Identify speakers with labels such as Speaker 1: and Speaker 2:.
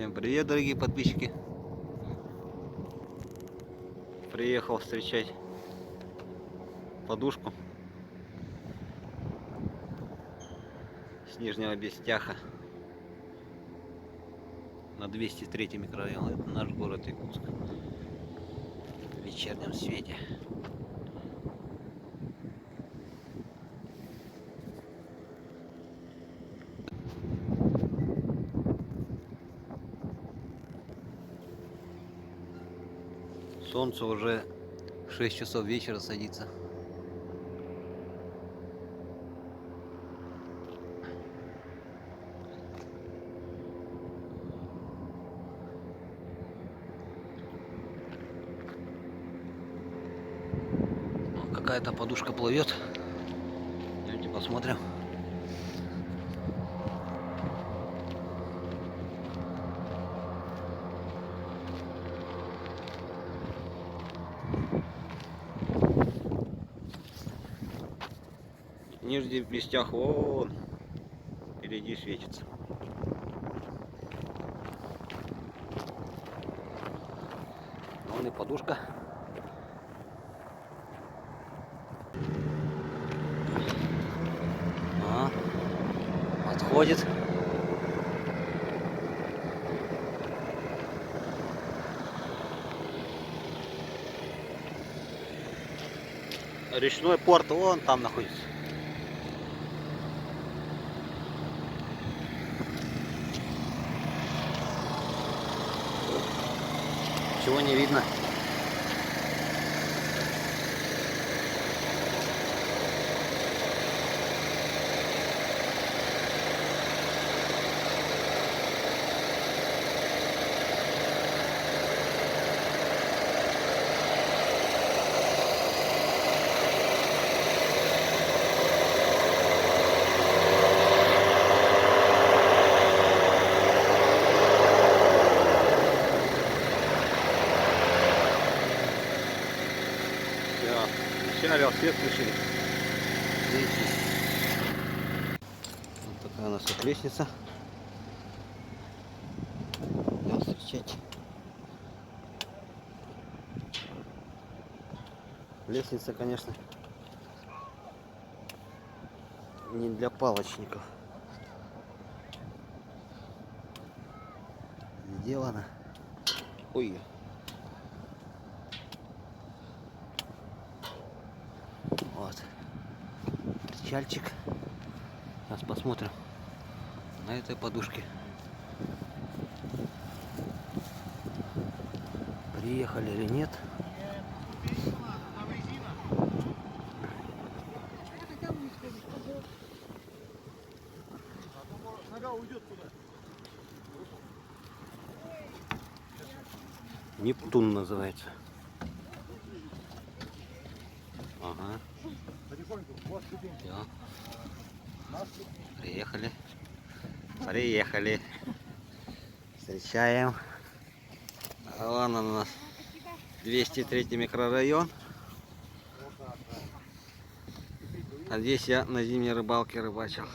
Speaker 1: Всем привет, дорогие подписчики. Приехал встречать подушку с Нижнего Бестяха на 203 микрорайон. Это наш город Якутск в вечернем свете. Солнце уже 6 часов вечера садится. Какая-то подушка плывет. Давайте посмотрим. Нижний Бестях вон впереди светится. Вон и подушка. Подходит. Речной порт вон там находится. Чего не видно. Все слышали. Вот такая у нас вот лестница. Будем встречать. Лестница, конечно, не для палочников сделана. Ой. Вот. Причальчик. Сейчас посмотрим на этой подушке. Приехали или нет. Нептун называется. Ага. Всё. Приехали. Приехали. Встречаем. Вон он у нас. 203 микрорайон. А здесь я на зимней рыбалке рыбачил.